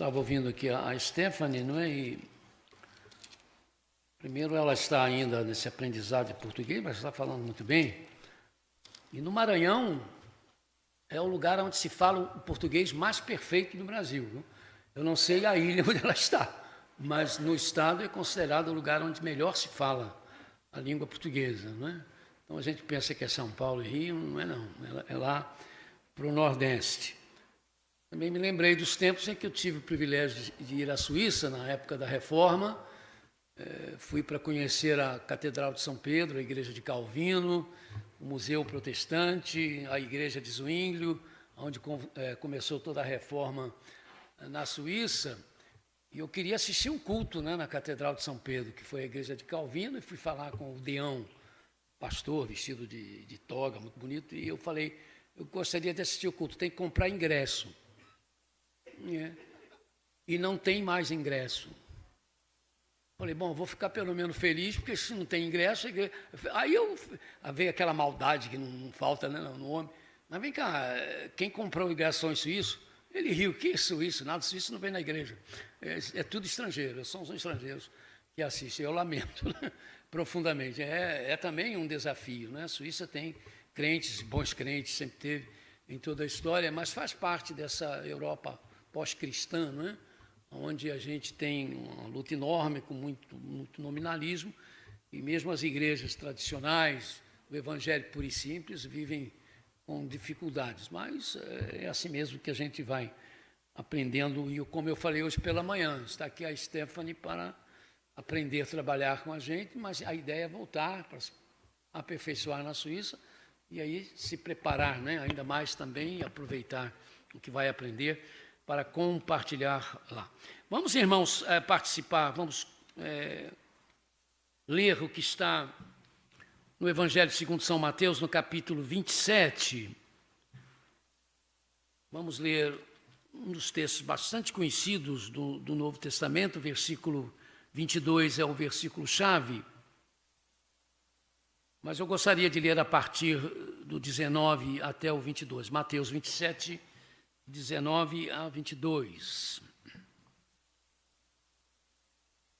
Estava ouvindo aqui a Stephanie, não é? E primeiro, ela está ainda nesse aprendizado de português, mas está falando muito bem. E no Maranhão é o lugar onde se fala o português mais perfeito do Brasil. Viu? Eu não sei a ilha onde ela está, mas no estado é considerado o lugar onde melhor se fala a língua portuguesa, não é? Então a gente pensa que é São Paulo e Rio, não é não. Ela é lá para o Nordeste. Também me lembrei dos tempos em que eu tive o privilégio de ir à Suíça, na época da Reforma. Fui para conhecer a Catedral de São Pedro, a Igreja de Calvino, o Museu Protestante, a Igreja de Zwinglio, onde começou toda a Reforma na Suíça. E eu queria assistir um culto, né, na Catedral de São Pedro, que foi a Igreja de Calvino, e fui falar com o deão, pastor, vestido de toga, muito bonito, e eu falei, eu gostaria de assistir o culto, tem que comprar ingresso. E não tem mais ingresso. Falei, bom, vou ficar pelo menos feliz, porque se não tem ingresso... Aí veio aquela maldade que não falta, né, no homem. Mas vem cá, quem comprou o ingresso em suíço, ele riu, que suíço? Nada, suíço não vem na igreja. É tudo estrangeiro, são os estrangeiros que assistem. Eu lamento, né, profundamente. É também um desafio, né? A Suíça tem crentes, bons crentes, sempre teve em toda a história, mas faz parte dessa Europa pós-cristã, não é? Onde a gente tem uma luta enorme com muito nominalismo, e mesmo as igrejas tradicionais, o evangelho puro e simples, vivem com dificuldades. Mas é assim mesmo que a gente vai aprendendo, e como eu falei hoje pela manhã, está aqui a Stephanie para aprender a trabalhar com a gente, mas a ideia é voltar para se aperfeiçoar na Suíça, e aí se preparar, né, ainda mais também, e aproveitar o que vai aprender para compartilhar lá. Vamos, irmãos, participar, vamos ler o que está no Evangelho segundo São Mateus, no capítulo 27. Vamos ler um dos textos bastante conhecidos do Novo Testamento, o versículo 22 é o versículo-chave, mas eu gostaria de ler a partir do 19 até o 22. Mateus 27, 19 a 22.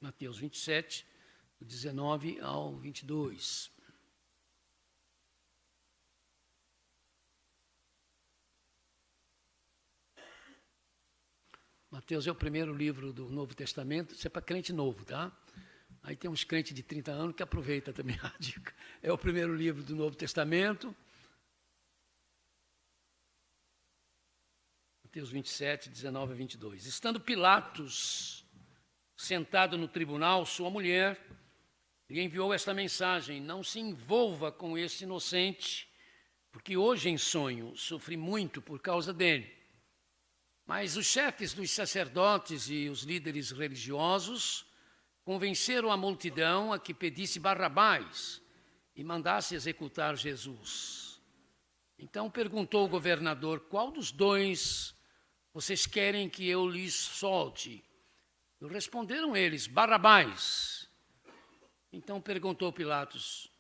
Mateus 27, 19 ao 22. Mateus é o primeiro livro do Novo Testamento, isso é para crente novo, tá? Aí tem uns crentes de 30 anos que aproveita também a dica. É o primeiro livro do Novo Testamento. Mateus 27, 19 a 22. Estando Pilatos sentado no tribunal, sua mulher lhe enviou esta mensagem: não se envolva com esse inocente, porque hoje em sonho sofri muito por causa dele. Mas os chefes dos sacerdotes e os líderes religiosos convenceram a multidão a que pedisse Barrabás e mandasse executar Jesus. Então perguntou o governador: qual dos dois vocês querem que eu lhes solte? E responderam eles: Barrabás. Então perguntou Pilatos: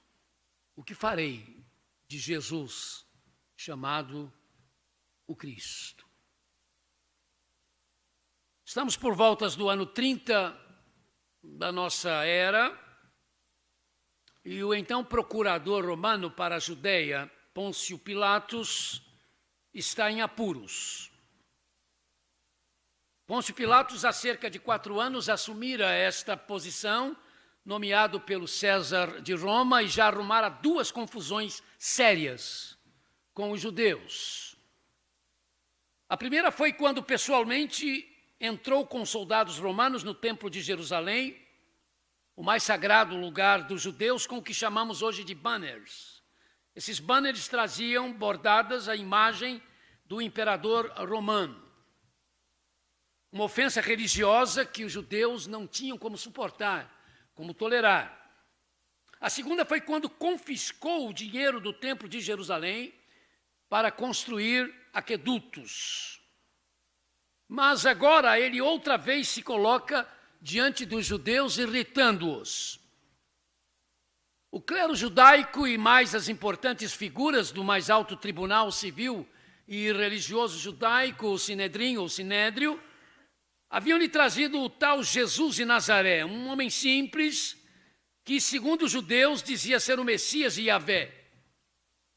o que farei de Jesus, chamado o Cristo? Estamos por voltas do ano 30 da nossa era, e o então procurador romano para a Judeia, Pôncio Pilatos, está em apuros. Pôncio Pilatos, há cerca de 4 anos, assumira esta posição, nomeado pelo César de Roma, e já arrumara 2 confusões sérias com os judeus. A primeira foi quando pessoalmente entrou com soldados romanos no Templo de Jerusalém, o mais sagrado lugar dos judeus, com o que chamamos hoje de banners. Esses banners traziam bordadas a imagem do imperador romano. Uma ofensa religiosa que os judeus não tinham como suportar, como tolerar. A segunda foi quando confiscou o dinheiro do Templo de Jerusalém para construir aquedutos. Mas agora ele outra vez se coloca diante dos judeus, irritando-os. O clero judaico e mais as importantes figuras do mais alto tribunal civil e religioso judaico, o Sinedrim ou Sinédrio, Haviam-lhe trazido o tal Jesus de Nazaré, um homem simples, que, segundo os judeus, dizia ser o Messias de Yahvé,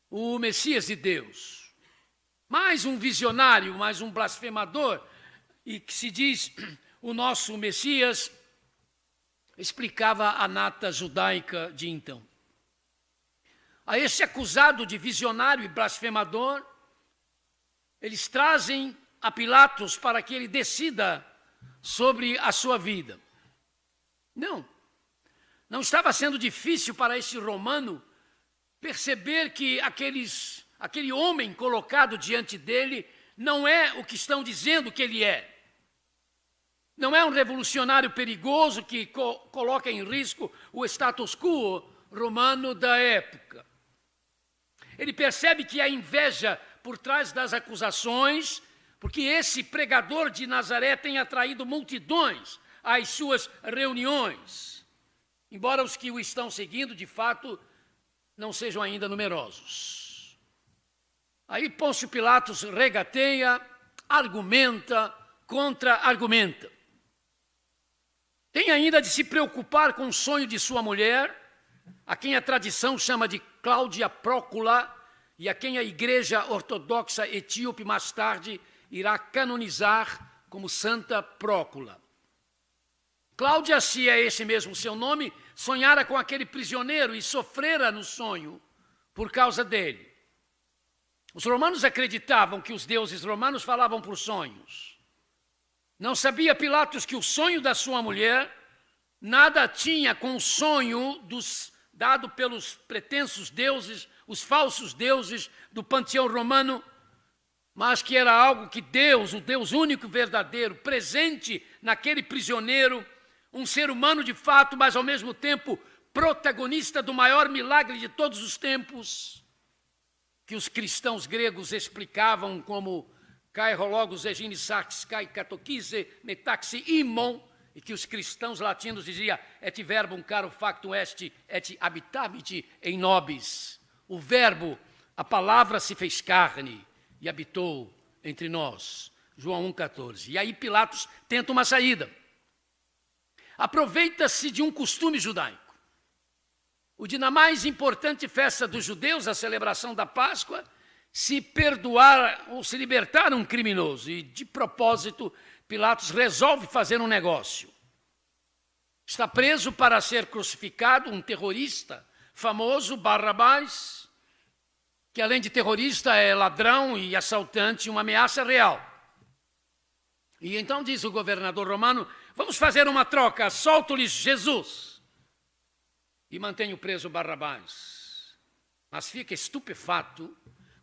o Messias de Deus. Mais um visionário, mais um blasfemador, e que se diz o nosso Messias, explicava a nata judaica de então. A este acusado de visionário e blasfemador, eles trazem a Pilatos para que ele decida sobre a sua vida. Não estava sendo difícil para este romano perceber que aquele homem colocado diante dele não é o que estão dizendo que ele é. Não é um revolucionário perigoso que coloca em risco o status quo romano da época. Ele percebe que há inveja por trás das acusações, porque esse pregador de Nazaré tem atraído multidões às suas reuniões, embora os que o estão seguindo, de fato, não sejam ainda numerosos. Aí Pôncio Pilatos regateia, argumenta, contra-argumenta. Tem ainda de se preocupar com o sonho de sua mulher, a quem a tradição chama de Cláudia Prócula, e a quem a Igreja Ortodoxa Etíope mais tarde irá canonizar como Santa Prócula. Cláudia, se é esse mesmo seu nome, sonhara com aquele prisioneiro e sofrera no sonho por causa dele. Os romanos acreditavam que os deuses romanos falavam por sonhos. Não sabia Pilatos que o sonho da sua mulher nada tinha com o sonho dado pelos pretensos deuses, os falsos deuses do panteão romano, mas que era algo que Deus, o Deus único e verdadeiro, presente naquele prisioneiro, um ser humano de fato, mas ao mesmo tempo protagonista do maior milagre de todos os tempos, que os cristãos gregos explicavam como kairologos eginis sax kai katokize metaxi imon, e que os cristãos latinos diziam et verbum caro factum est et habitavit in nobis. O verbo, a palavra se fez carne e habitou entre nós. João 1,14. E aí Pilatos tenta uma saída. Aproveita-se de um costume judaico. O dia da mais importante festa dos judeus, a celebração da Páscoa, se perdoar ou se libertar um criminoso. E, de propósito, Pilatos resolve fazer um negócio. Está preso para ser crucificado um terrorista famoso, Barrabás, que além de terrorista é ladrão e assaltante, uma ameaça real. E então diz o governador romano, vamos fazer uma troca, solto-lhes Jesus e mantenho preso Barrabás. Mas fica estupefato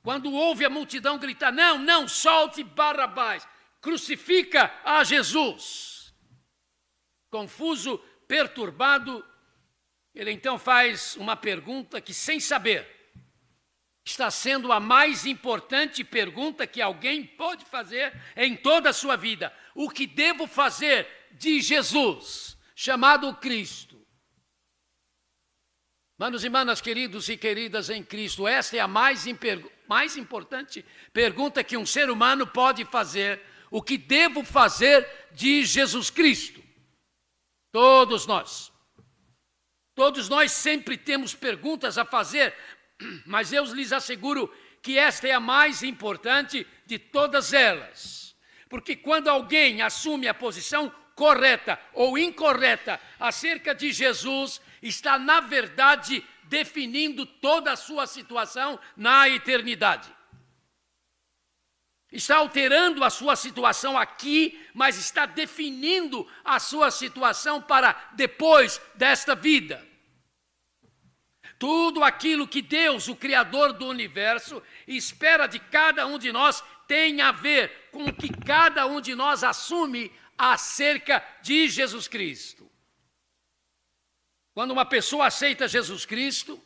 quando ouve a multidão gritar, não, solte Barrabás, crucifica a Jesus. Confuso, perturbado, ele então faz uma pergunta que, sem saber, está sendo a mais importante pergunta que alguém pode fazer em toda a sua vida. O que devo fazer de Jesus, chamado Cristo? Manos e manas, queridos e queridas em Cristo, esta é a mais importante pergunta que um ser humano pode fazer. O que devo fazer de Jesus Cristo? Todos nós sempre temos perguntas a fazer, mas eu lhes asseguro que esta é a mais importante de todas elas. Porque quando alguém assume a posição correta ou incorreta acerca de Jesus, está, na verdade, definindo toda a sua situação na eternidade. Está alterando a sua situação aqui, mas está definindo a sua situação para depois desta vida. Tudo aquilo que Deus, o Criador do universo, espera de cada um de nós tem a ver com o que cada um de nós assume acerca de Jesus Cristo. Quando uma pessoa aceita Jesus Cristo,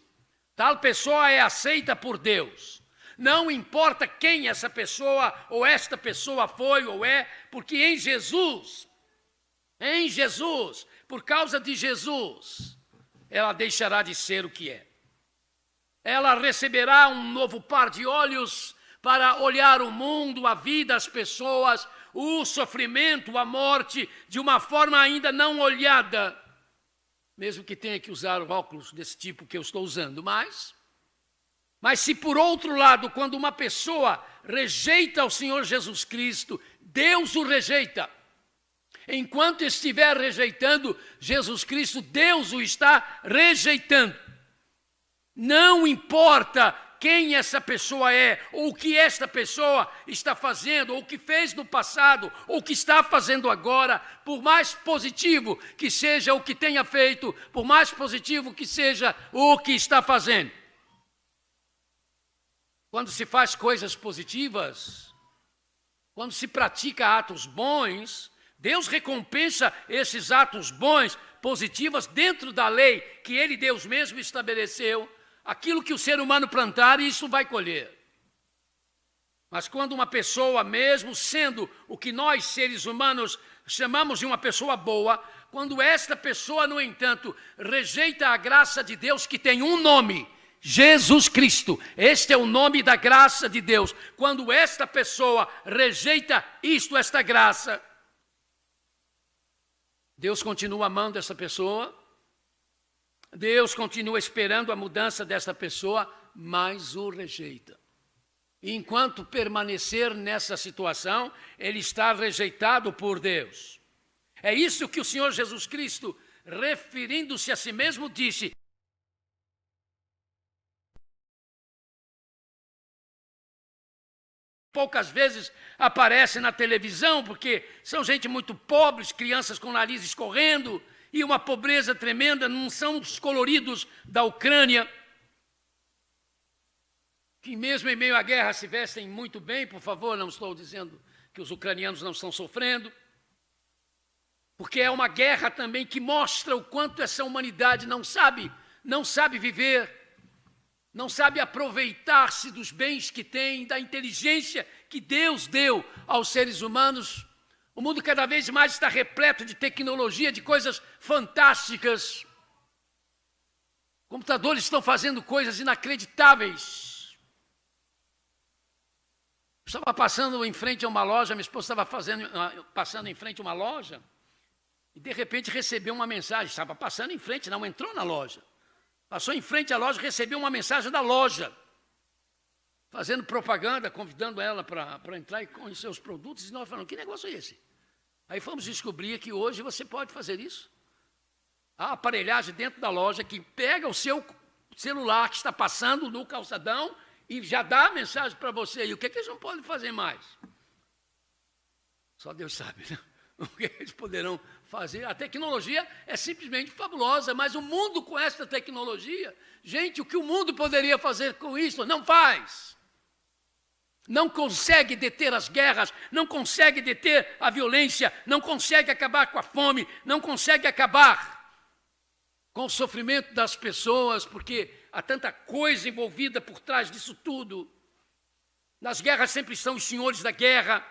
tal pessoa é aceita por Deus. Não importa quem essa pessoa ou esta pessoa foi ou é, porque em Jesus, por causa de Jesus, ela deixará de ser o que é. Ela receberá um novo par de olhos para olhar o mundo, a vida, as pessoas, o sofrimento, a morte, de uma forma ainda não olhada. Mesmo que tenha que usar óculos desse tipo que eu estou usando, mas se por outro lado, quando uma pessoa rejeita o Senhor Jesus Cristo, Deus o rejeita. Enquanto estiver rejeitando Jesus Cristo, Deus o está rejeitando. Não importa quem essa pessoa é, ou o que esta pessoa está fazendo, ou o que fez no passado, ou o que está fazendo agora, por mais positivo que seja o que tenha feito, por mais positivo que seja o que está fazendo. Quando se faz coisas positivas, quando se pratica atos bons, Deus recompensa esses atos bons, positivos, dentro da lei que Ele, Deus mesmo, estabeleceu. Aquilo que o ser humano plantar, isso vai colher. Mas quando uma pessoa, mesmo sendo o que nós, seres humanos, chamamos de uma pessoa boa, quando esta pessoa, no entanto, rejeita a graça de Deus, que tem um nome, Jesus Cristo, este é o nome da graça de Deus. Quando esta pessoa rejeita esta graça, Deus continua amando essa pessoa, Deus continua esperando a mudança dessa pessoa, mas o rejeita. E enquanto permanecer nessa situação, ele está rejeitado por Deus. É isso que o Senhor Jesus Cristo, referindo-se a si mesmo, disse: poucas vezes aparece na televisão, porque são gente muito pobre, crianças com o nariz escorrendo, e uma pobreza tremenda, não são os coloridos da Ucrânia, que mesmo em meio à guerra se vestem muito bem. Por favor, não estou dizendo que os ucranianos não estão sofrendo, porque é uma guerra também que mostra o quanto essa humanidade não sabe viver, não sabe aproveitar-se dos bens que tem, da inteligência que Deus deu aos seres humanos. O mundo cada vez mais está repleto de tecnologia, de coisas fantásticas. Computadores estão fazendo coisas inacreditáveis. Estava passando em frente a uma loja, minha esposa estava passando em frente a uma loja, e de repente recebeu uma mensagem. Estava passando em frente, não entrou na loja. Passou em frente à loja, recebeu uma mensagem da loja, fazendo propaganda, convidando ela para entrar e conhecer os produtos. E nós falamos: que negócio é esse? Aí fomos descobrir que hoje você pode fazer isso. Há aparelhagem dentro da loja que pega o seu celular que está passando no calçadão e já dá a mensagem para você. E o que eles não podem fazer mais? Só Deus sabe, né? O que eles poderão fazer. A tecnologia é simplesmente fabulosa, mas o mundo com essa tecnologia, gente, o que o mundo poderia fazer com isso, não faz. Não consegue deter as guerras, não consegue deter a violência, não consegue acabar com a fome, não consegue acabar com o sofrimento das pessoas, porque há tanta coisa envolvida por trás disso tudo. Nas guerras sempre são os senhores da guerra,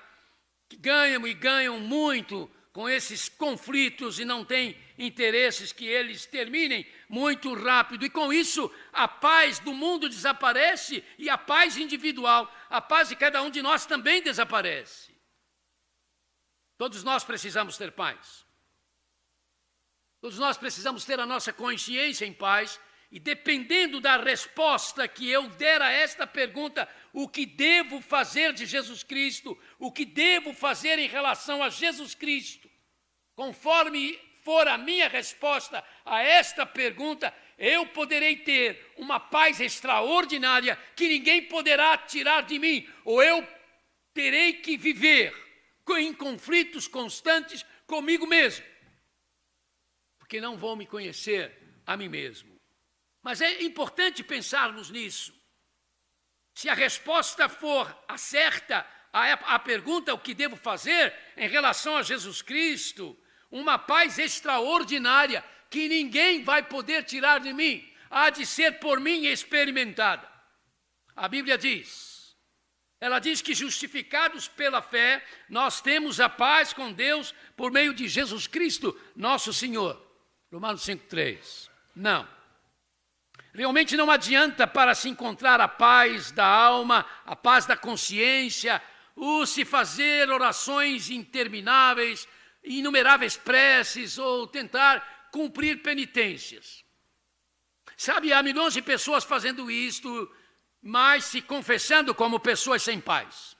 que ganham e ganham muito com esses conflitos e não têm interesses que eles terminem muito rápido. E com isso, a paz do mundo desaparece e a paz individual, a paz de cada um de nós também desaparece. Todos nós precisamos ter paz. Todos nós precisamos ter a nossa consciência em paz. E dependendo da resposta que eu der a esta pergunta, o que devo fazer de Jesus Cristo, o que devo fazer em relação a Jesus Cristo, conforme for a minha resposta a esta pergunta, eu poderei ter uma paz extraordinária que ninguém poderá tirar de mim, ou eu terei que viver em conflitos constantes comigo mesmo, porque não vou me conhecer a mim mesmo. Mas é importante pensarmos nisso. Se a resposta for a certa à pergunta, o que devo fazer em relação a Jesus Cristo, uma paz extraordinária que ninguém vai poder tirar de mim, há de ser por mim experimentada. A Bíblia diz, ela diz que justificados pela fé, nós temos a paz com Deus por meio de Jesus Cristo, nosso Senhor. Romanos 5,3. Realmente não adianta para se encontrar a paz da alma, a paz da consciência, o se fazer orações intermináveis, inumeráveis preces ou tentar cumprir penitências. Sabe, há milhões de pessoas fazendo isto, mas se confessando como pessoas sem paz.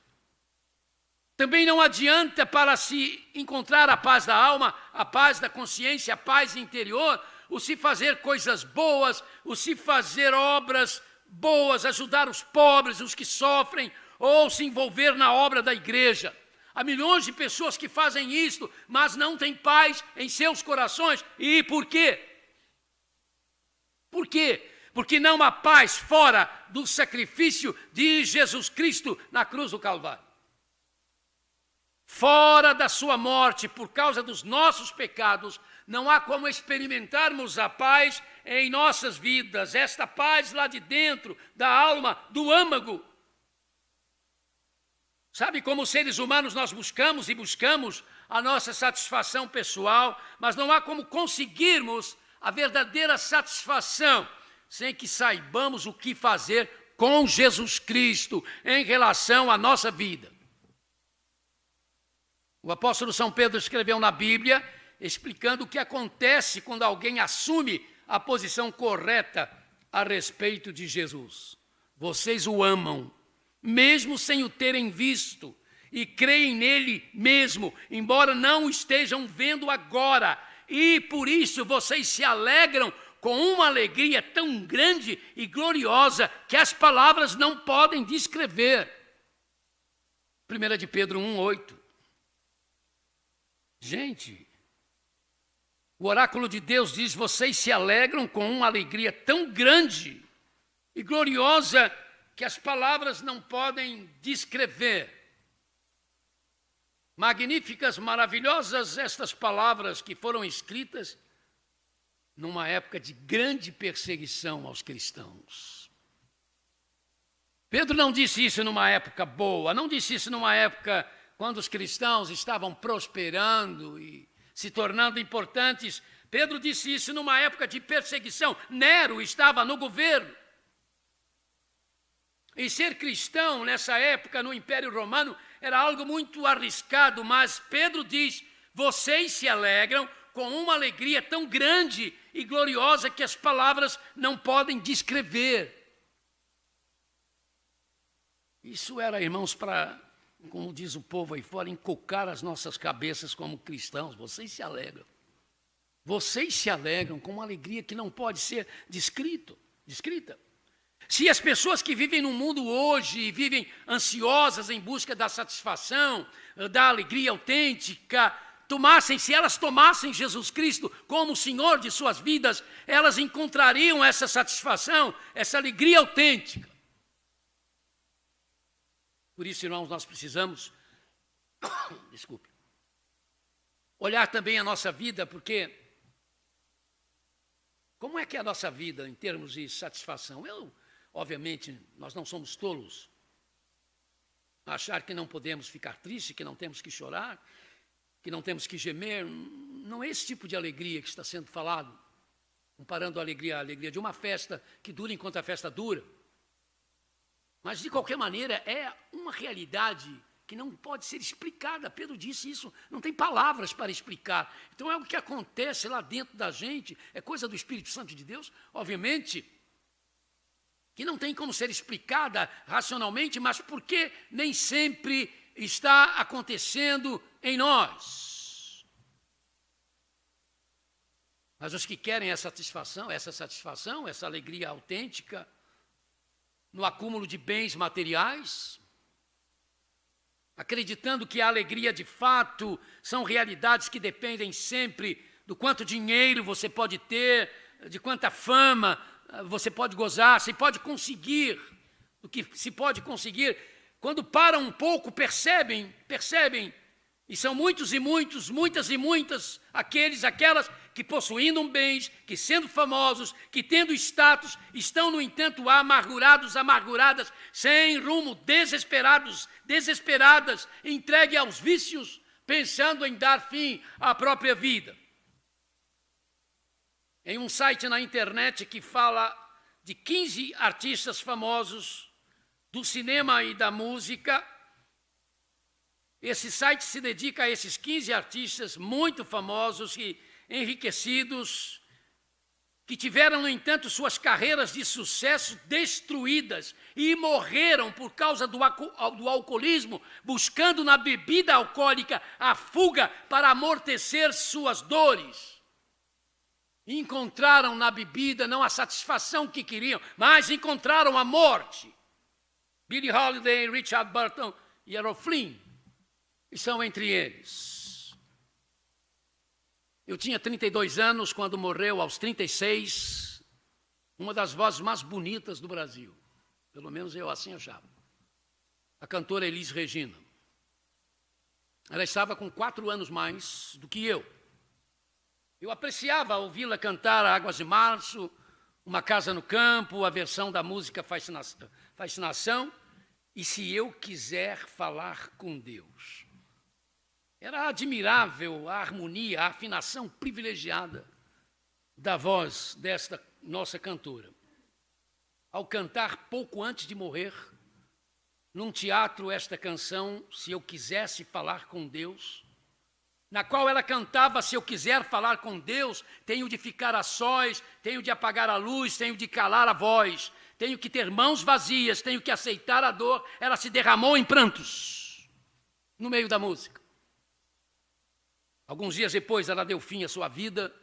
Também não adianta para se encontrar a paz da alma, a paz da consciência, a paz interior, o se fazer coisas boas, o se fazer obras boas, ajudar os pobres, os que sofrem, ou se envolver na obra da igreja. Há milhões de pessoas que fazem isto, mas não têm paz em seus corações. E por quê? Por quê? Porque não há paz fora do sacrifício de Jesus Cristo na cruz do Calvário. Fora da sua morte, por causa dos nossos pecados, não há como experimentarmos a paz em nossas vidas, esta paz lá de dentro, da alma, do âmago. Sabe, como seres humanos nós buscamos e buscamos a nossa satisfação pessoal, mas não há como conseguirmos a verdadeira satisfação sem que saibamos o que fazer com Jesus Cristo em relação à nossa vida. O apóstolo São Pedro escreveu na Bíblia, explicando o que acontece quando alguém assume a posição correta a respeito de Jesus. Vocês o amam, mesmo sem o terem visto, e creem nele mesmo, embora não o estejam vendo agora. E por isso vocês se alegram com uma alegria tão grande e gloriosa que as palavras não podem descrever. 1 de Pedro 1:8. Gente, o oráculo de Deus diz: vocês se alegram com uma alegria tão grande e gloriosa que as palavras não podem descrever. Magníficas, maravilhosas estas palavras que foram escritas numa época de grande perseguição aos cristãos. Pedro não disse isso numa época boa, não disse isso numa época quando os cristãos estavam prosperando e se tornando importantes. Pedro disse isso numa época de perseguição. Nero estava no governo. E ser cristão nessa época no Império Romano era algo muito arriscado, mas Pedro diz: vocês se alegram com uma alegria tão grande e gloriosa que as palavras não podem descrever. Isso era, irmãos, para, como diz o povo aí fora, encocar as nossas cabeças como cristãos. Vocês se alegram. Vocês se alegram com uma alegria que não pode ser descrita. Se as pessoas que vivem no mundo hoje, vivem ansiosas em busca da satisfação, da alegria autêntica, se elas tomassem Jesus Cristo como o Senhor de suas vidas, elas encontrariam essa satisfação, essa alegria autêntica. Por isso, irmãos, nós precisamos, olhar também a nossa vida, porque como é que é a nossa vida em termos de satisfação? Obviamente, nós não somos tolos a achar que não podemos ficar tristes, que não temos que chorar, que não temos que gemer. Não é esse tipo de alegria que está sendo falado, comparando a alegria de uma festa que dura enquanto a festa dura. Mas, de qualquer maneira, é uma realidade que não pode ser explicada. Pedro disse isso, não tem palavras para explicar. Então, é o que acontece lá dentro da gente, é coisa do Espírito Santo de Deus, obviamente, que não tem como ser explicada racionalmente, mas porque nem sempre está acontecendo em nós. Mas os que querem essa satisfação, essa alegria autêntica, no acúmulo de bens materiais, acreditando que a alegria de fato são realidades que dependem sempre do quanto dinheiro você pode ter, de quanta fama você pode gozar, se pode conseguir, o que se pode conseguir. Quando param um pouco, percebem, e são muitas e muitas, aquelas que possuindo bens, que sendo famosos, que tendo status, estão, no entanto, amarguradas, sem rumo, desesperadas, entregue aos vícios, pensando em dar fim à própria vida. Em um site na internet que fala de 15 artistas famosos do cinema e da música. Esse site se dedica a esses 15 artistas muito famosos e enriquecidos, que tiveram, no entanto, suas carreiras de sucesso destruídas e morreram por causa do alcoolismo, buscando na bebida alcoólica a fuga para amortecer suas dores. E encontraram na bebida não a satisfação que queriam, mas encontraram a morte. Billie Holiday, Richard Burton e Errol Flynn estão entre eles. Eu tinha 32 anos quando morreu, aos 36, uma das vozes mais bonitas do Brasil. Pelo menos eu assim achava. A cantora Elis Regina. Ela estava com 4 anos mais do que eu. Eu apreciava ouvi-la cantar Águas de Março, Uma Casa no Campo, a versão da música Fascinação, e Se Eu Quiser Falar com Deus. Era admirável a harmonia, a afinação privilegiada da voz desta nossa cantora. Ao cantar pouco antes de morrer, num teatro, esta canção, Se Eu Quisesse Falar com Deus, na qual ela cantava: se eu quiser falar com Deus, tenho de ficar a sós, tenho de apagar a luz, tenho de calar a voz, tenho que ter mãos vazias, tenho que aceitar a dor. Ela se derramou em prantos no meio da música. Alguns dias depois, ela deu fim à sua vida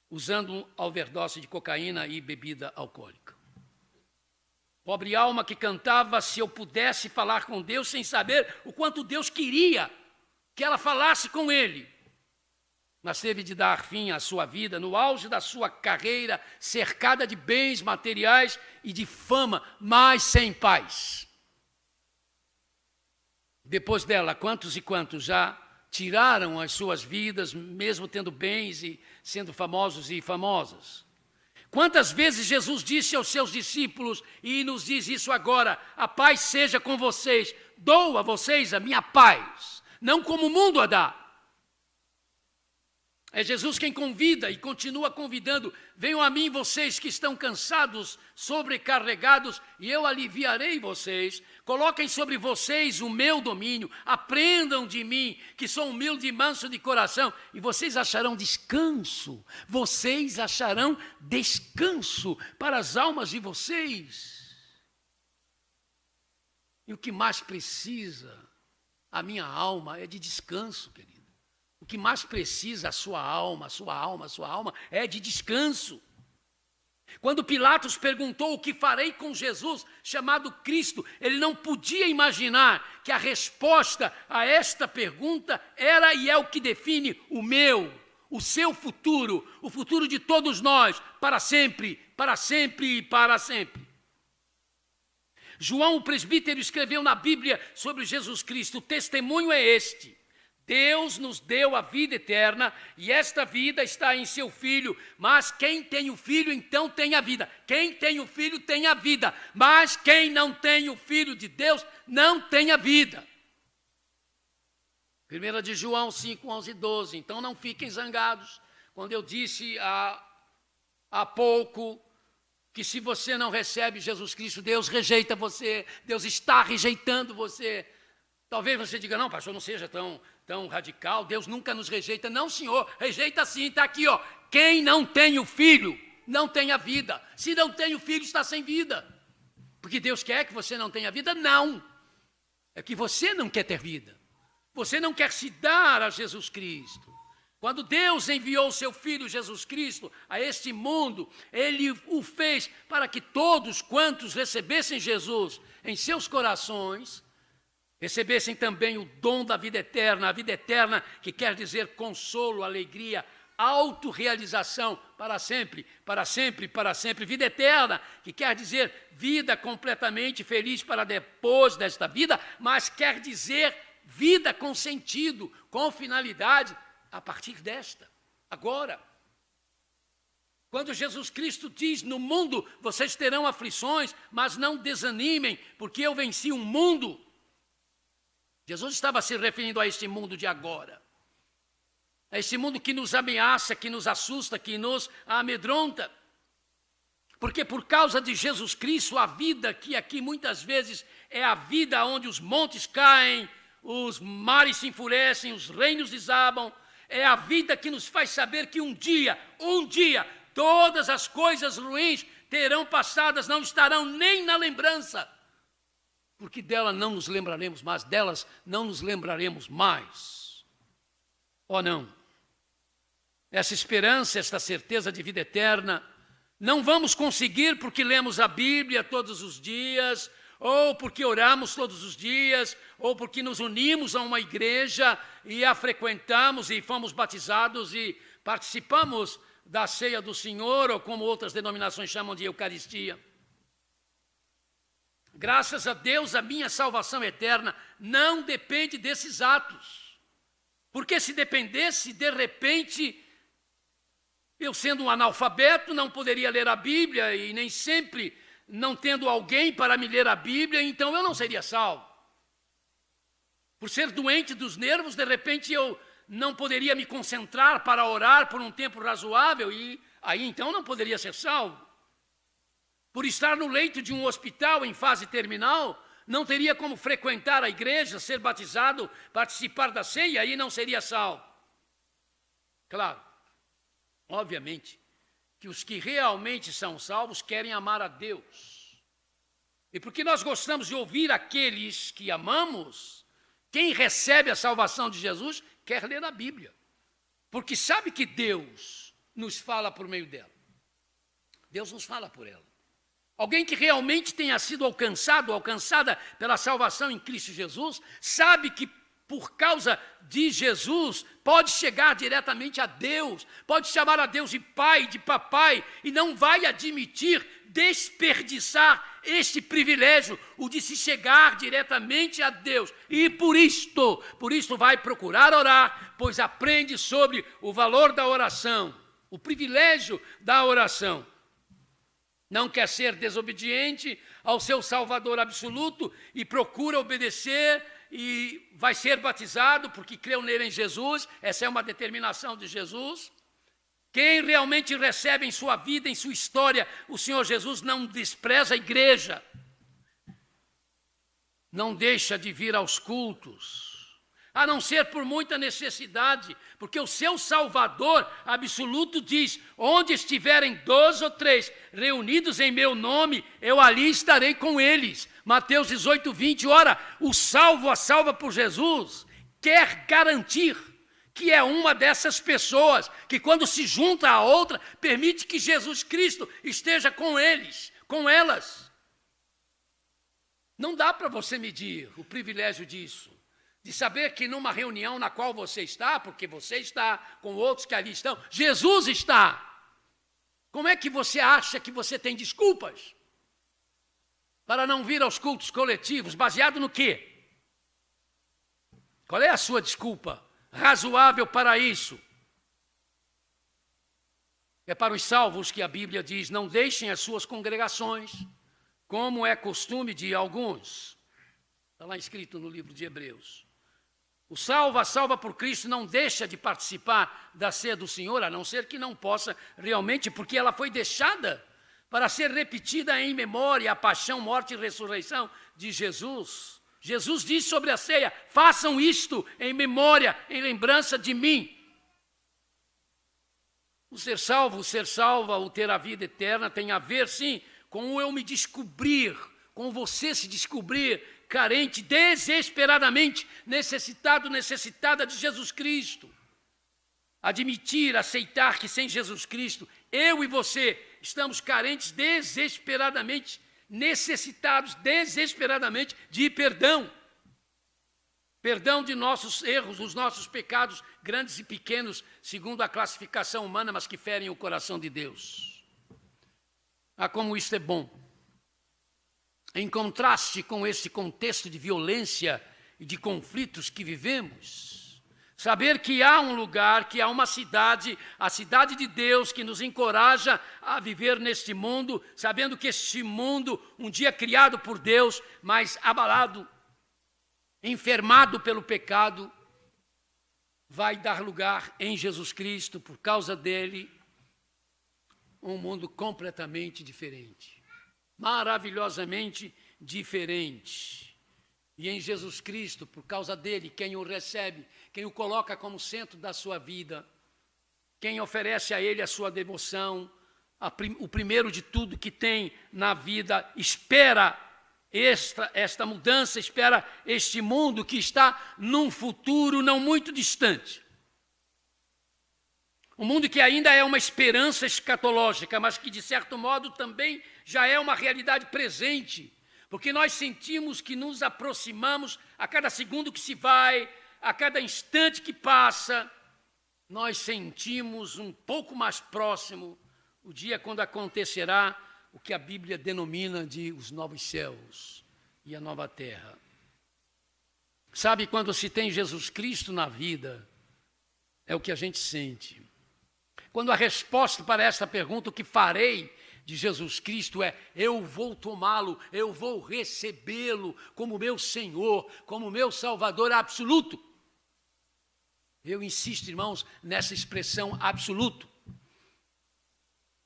usando overdose de cocaína e bebida alcoólica. Pobre alma que cantava: se eu pudesse falar com Deus, sem saber o quanto Deus queria que ela falasse com Ele. Mas teve de dar fim à sua vida no auge da sua carreira, cercada de bens materiais e de fama, mas sem paz. Depois dela, quantos e quantos já tiraram as suas vidas, mesmo tendo bens e sendo famosos e famosas? Quantas vezes Jesus disse aos seus discípulos, e nos diz isso agora: a paz seja com vocês, dou a vocês a minha paz, não como o mundo a dá. É Jesus quem convida e continua convidando: venham a mim vocês que estão cansados, sobrecarregados, e eu aliviarei vocês. Coloquem sobre vocês o meu domínio, aprendam de mim, que sou humilde e manso de coração, e vocês acharão descanso. Vocês acharão descanso para as almas de vocês. E o que mais precisa a minha alma é de descanso, querido. O que mais precisa a sua alma é de descanso. Quando Pilatos perguntou: o que farei com Jesus, chamado Cristo, ele não podia imaginar que a resposta a esta pergunta era e é o que define o meu, o seu futuro, o futuro de todos nós, para sempre, para sempre e para sempre. João, o presbítero, escreveu na Bíblia sobre Jesus Cristo: o testemunho é este: Deus nos deu a vida eterna e esta vida está em seu Filho. Mas quem tem o Filho, então tem a vida. Quem tem o Filho tem a vida. Mas quem não tem o Filho de Deus não tem a vida. 1 de João 5, 11 e 12. Então não fiquem zangados quando eu disse há pouco que se você não recebe Jesus Cristo, Deus rejeita você. Deus está rejeitando você. Talvez você diga: não, pastor, não seja tão radical, Deus nunca nos rejeita. Não, senhor, rejeita sim, está aqui, ó. Quem não tem o Filho, não tem a vida. Se não tem o Filho, está sem vida. Porque Deus quer que você não tenha vida? Não. É que você não quer ter vida. Você não quer se dar a Jesus Cristo. Quando Deus enviou o seu Filho Jesus Cristo a este mundo, Ele o fez para que todos quantos recebessem Jesus em seus corações, recebessem também o dom da vida eterna, a vida eterna que quer dizer consolo, alegria, autorrealização para sempre, para sempre, para sempre. Vida eterna, que quer dizer vida completamente feliz para depois desta vida, mas quer dizer vida com sentido, com finalidade, a partir desta, agora. Quando Jesus Cristo diz: no mundo vocês terão aflições, mas não desanimem, porque eu venci o mundo. Jesus estava se referindo a este mundo de agora, a este mundo que nos ameaça, que nos assusta, que nos amedronta. Porque por causa de Jesus Cristo, a vida que aqui muitas vezes é a vida onde os montes caem, os mares se enfurecem, os reinos desabam, é a vida que nos faz saber que um dia, todas as coisas ruins terão passadas, não estarão nem na lembrança, porque delas não nos lembraremos mais. Oh não, essa esperança, esta certeza de vida eterna, não vamos conseguir porque lemos a Bíblia todos os dias, ou porque oramos todos os dias, ou porque nos unimos a uma igreja e a frequentamos e fomos batizados e participamos da ceia do Senhor, ou como outras denominações chamam de Eucaristia. Graças a Deus, a minha salvação eterna não depende desses atos. Porque se dependesse, de repente, eu sendo um analfabeto, não poderia ler a Bíblia e nem sempre não tendo alguém para me ler a Bíblia, então eu não seria salvo. Por ser doente dos nervos, de repente eu não poderia me concentrar para orar por um tempo razoável e aí então não poderia ser salvo. Por estar no leito de um hospital em fase terminal, não teria como frequentar a igreja, ser batizado, participar da ceia, aí não seria salvo. Claro, obviamente, que os que realmente são salvos querem amar a Deus. E porque nós gostamos de ouvir aqueles que amamos, quem recebe a salvação de Jesus quer ler a Bíblia. Porque sabe que Deus nos fala por meio dela. Deus nos fala por ela. Alguém que realmente tenha sido alcançada pela salvação em Cristo Jesus, sabe que por causa de Jesus pode chegar diretamente a Deus, pode chamar a Deus de pai, de papai, e não vai admitir desperdiçar este privilégio, o de se chegar diretamente a Deus. E por isto vai procurar orar, pois aprende sobre o valor da oração, o privilégio da oração. Não quer ser desobediente ao seu Salvador absoluto e procura obedecer e vai ser batizado porque creu nele em Jesus. Essa é uma determinação de Jesus. Quem realmente recebe em sua vida, em sua história, o Senhor Jesus não despreza a igreja. Não deixa de vir aos cultos, a não ser por muita necessidade, porque o seu Salvador absoluto diz: onde estiverem 2 ou 3 reunidos em meu nome, eu ali estarei com eles. Mateus 18, 20, ora, o salvo, a salva por Jesus, quer garantir que é uma dessas pessoas, que quando se junta a outra, permite que Jesus Cristo esteja com eles, com elas. Não dá para você medir o privilégio disso, de saber que numa reunião na qual você está, porque você está com outros que ali estão, Jesus está. Como é que você acha que você tem desculpas para não vir aos cultos coletivos? Baseado no quê? Qual é a sua desculpa razoável para isso? É para os salvos que a Bíblia diz: não deixem as suas congregações, como é costume de alguns. Está lá escrito no livro de Hebreus. O salvo, a salva por Cristo, não deixa de participar da ceia do Senhor, a não ser que não possa realmente, porque ela foi deixada para ser repetida em memória a paixão, morte e ressurreição de Jesus. Jesus diz sobre a ceia: façam isto em memória, em lembrança de mim. O ser salva, o ter a vida eterna tem a ver, sim, com o eu me descobrir, com você se descobrir carente, desesperadamente necessitada de Jesus Cristo. Admitir, aceitar que sem Jesus Cristo, eu e você estamos carentes desesperadamente, necessitados desesperadamente de perdão. Perdão de nossos erros, dos nossos pecados, grandes e pequenos, segundo a classificação humana, mas que ferem o coração de Deus. Ah, como isso é bom. Em contraste com esse contexto de violência e de conflitos que vivemos, saber que há um lugar, que há uma cidade, a cidade de Deus, que nos encoraja a viver neste mundo, sabendo que este mundo, um dia criado por Deus, mas abalado, enfermado pelo pecado, vai dar lugar em Jesus Cristo, por causa dele, um mundo completamente diferente, maravilhosamente diferente. E em Jesus Cristo, por causa dele, quem o recebe, quem o coloca como centro da sua vida, quem oferece a ele a sua devoção, o primeiro de tudo que tem na vida, espera esta mudança, espera este mundo que está num futuro não muito distante. Um mundo que ainda é uma esperança escatológica, mas que, de certo modo, também já é uma realidade presente, porque nós sentimos que nos aproximamos a cada segundo que se vai, a cada instante que passa, nós sentimos um pouco mais próximo o dia quando acontecerá o que a Bíblia denomina de os novos céus e a nova terra. Sabe, quando se tem Jesus Cristo na vida, é o que a gente sente. Quando a resposta para essa pergunta, o que farei de Jesus Cristo, é: eu vou tomá-lo, eu vou recebê-lo como meu Senhor, como meu Salvador absoluto. Eu insisto, irmãos, nessa expressão absoluto.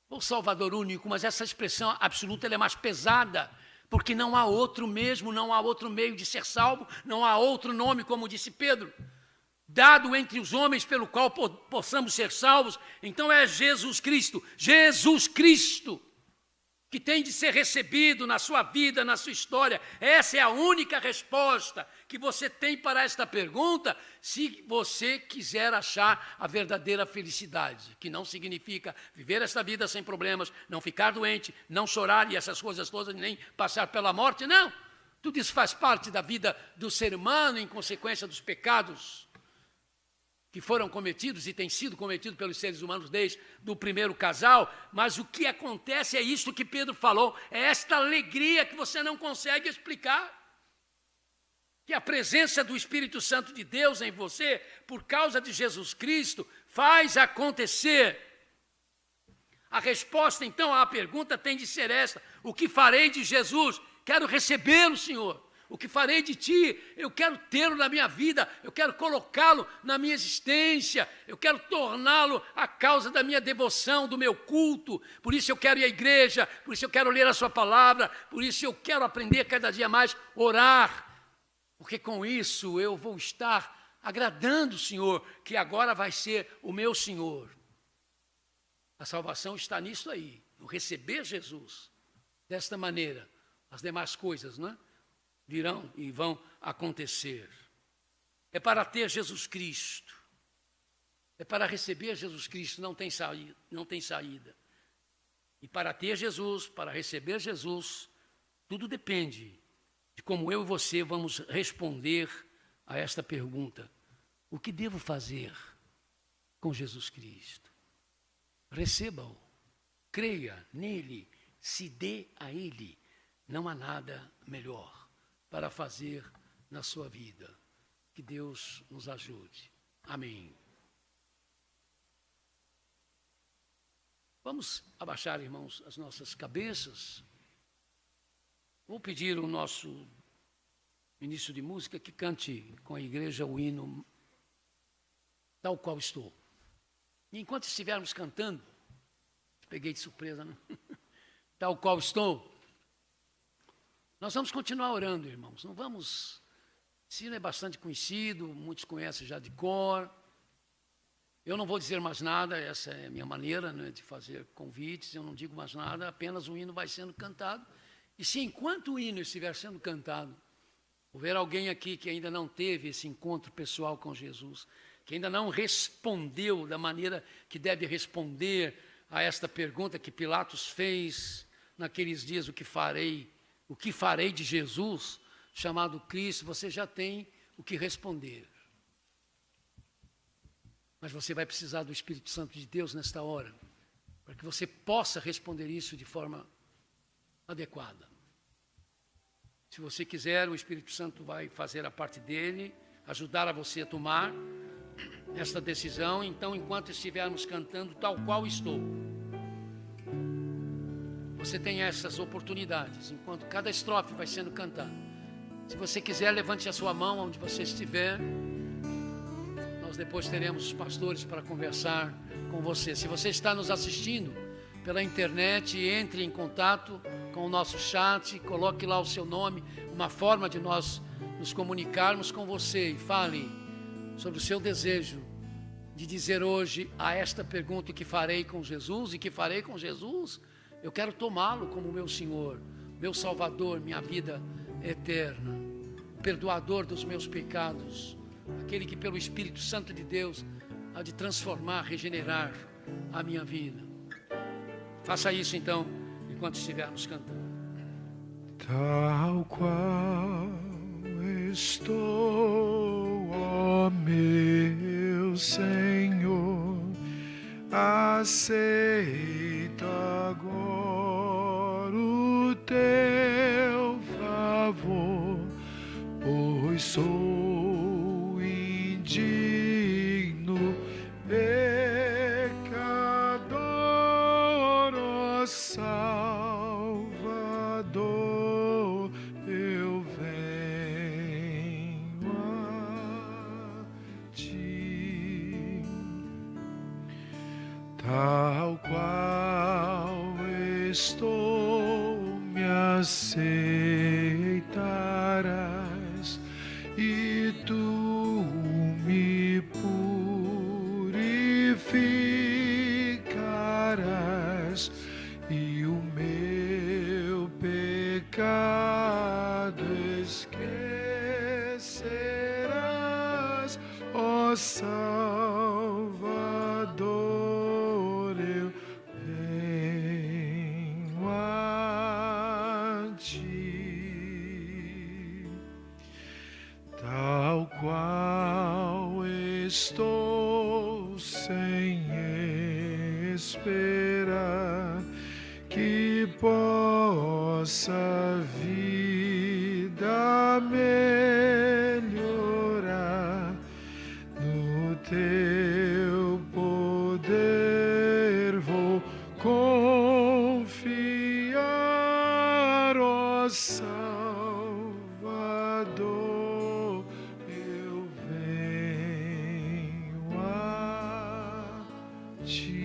O Salvador único, mas essa expressão absoluta ela é mais pesada, porque não há outro mesmo, não há outro meio de ser salvo, não há outro nome, como disse Pedro, dado entre os homens pelo qual possamos ser salvos. Então é Jesus Cristo, que tem de ser recebido na sua vida, na sua história. Essa é a única resposta que você tem para esta pergunta, se você quiser achar a verdadeira felicidade, que não significa viver esta vida sem problemas, não ficar doente, não chorar e essas coisas todas, nem passar pela morte, não. Tudo isso faz parte da vida do ser humano em consequência dos pecados que foram cometidos e têm sido cometidos pelos seres humanos desde o primeiro casal, mas o que acontece é isso que Pedro falou, é esta alegria que você não consegue explicar, que a presença do Espírito Santo de Deus em você, por causa de Jesus Cristo, faz acontecer. A resposta, então, à pergunta tem de ser esta: o que farei de Jesus? Quero recebê-lo, Senhor. O que farei de ti? Eu quero tê-lo na minha vida, eu quero colocá-lo na minha existência, eu quero torná-lo a causa da minha devoção, do meu culto. Por isso eu quero ir à igreja, por isso eu quero ler a sua palavra, por isso eu quero aprender cada dia mais a orar, porque com isso eu vou estar agradando o Senhor, que agora vai ser o meu Senhor. A salvação está nisso aí, no receber Jesus. Desta maneira, as demais coisas, não é? Virão e vão acontecer. É para ter Jesus Cristo, é para receber Jesus Cristo, não tem saída. E para ter Jesus, para receber Jesus, tudo depende de como eu e você vamos responder a esta pergunta: o que devo fazer com Jesus Cristo? Receba-o, creia nele, se dê a ele. Não há nada melhor para fazer na sua vida. Que Deus nos ajude. Amém. Vamos abaixar, irmãos, as nossas cabeças. Vou pedir o nosso ministro de música que cante com a igreja o hino Tal Qual Estou. E enquanto estivermos cantando, peguei de surpresa, né? Tal Qual Estou. Nós vamos continuar orando, irmãos. Não vamos... Esse hino é bastante conhecido, muitos conhecem já de cor. Eu não vou dizer mais nada, essa é a minha maneira, né, de fazer convites. Eu não digo mais nada, apenas o hino vai sendo cantado. E se enquanto o hino estiver sendo cantado, houver alguém aqui que ainda não teve esse encontro pessoal com Jesus, que ainda não respondeu da maneira que deve responder a esta pergunta que Pilatos fez naqueles dias: o que farei de Jesus, chamado Cristo, você já tem o que responder. Mas você vai precisar do Espírito Santo de Deus nesta hora, para que você possa responder isso de forma adequada. Se você quiser, o Espírito Santo vai fazer a parte dele, ajudar a você a tomar esta decisão. Então, enquanto estivermos cantando Tal Qual Estou, você tem essas oportunidades, enquanto cada estrofe vai sendo cantada. Se você quiser, levante a sua mão onde você estiver. Nós depois teremos os pastores para conversar com você. Se você está nos assistindo pela internet, entre em contato com o nosso chat, coloque lá o seu nome, uma forma de nós nos comunicarmos com você, e fale sobre o seu desejo de dizer hoje a esta pergunta: o que farei com Jesus? E que farei com Jesus? Eu quero tomá-lo como meu Senhor, meu Salvador, minha vida eterna, perdoador dos meus pecados, aquele que pelo Espírito Santo de Deus há de transformar, regenerar a minha vida. Faça isso então, enquanto estivermos cantando. Tal qual estou, ó meu Senhor, aceito agora o teu favor, pois sou indigno, pecador, ó Salvador, eu venho a ti. Tal qual estou, me aceitarás, e tu me purificarás, e o meu pecado esquecerás, ó Salvador, eu venho a ti. Tal qual estou, sem esperar que possa a vida melhorar, no teu poder vou confiar, ó Salvador, eu venho a ti.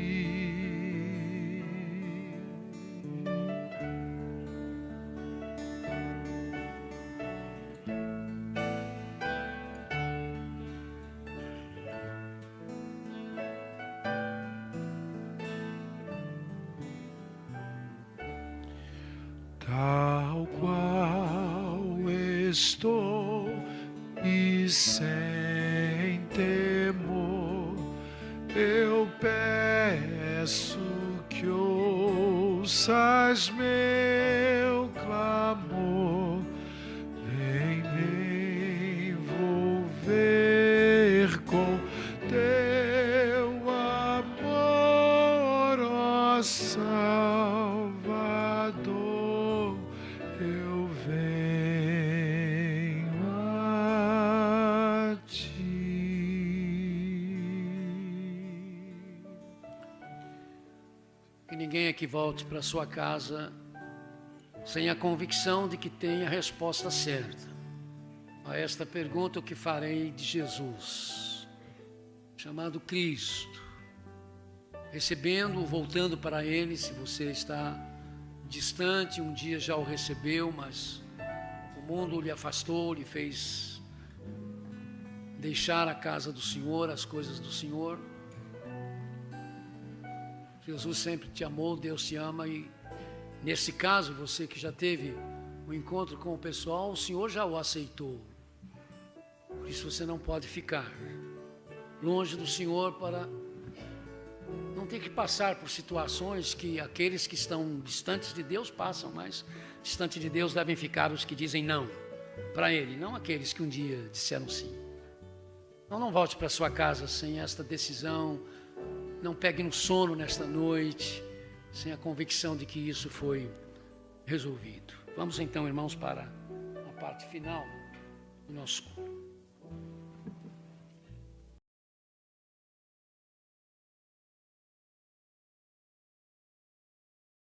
Tal qual estou, e sem temor eu peço que ouças meu clamor, vem me envolver com teu amor, ó Salvador, eu venho a ti. Que ninguém aqui volte para sua casa sem a convicção de que tem a resposta certa a esta pergunta: o que farei de Jesus, chamado Cristo, recebendo-o, voltando para Ele. Se você está distante, um dia já o recebeu, mas o mundo lhe afastou, lhe fez deixar a casa do Senhor, as coisas do Senhor. Jesus sempre te amou, Deus te ama, e nesse caso, você que já teve um encontro com o pessoal, o Senhor já o aceitou. Por isso você não pode ficar longe do Senhor, para não ter que passar por situações que aqueles que estão distantes de Deus passam, mas distante de Deus devem ficar os que dizem não para Ele, não aqueles que um dia disseram sim. Então não volte para sua casa sem esta decisão, não pegue no sono nesta noite, sem a convicção de que isso foi resolvido. Vamos então, irmãos, para a parte final do nosso culto.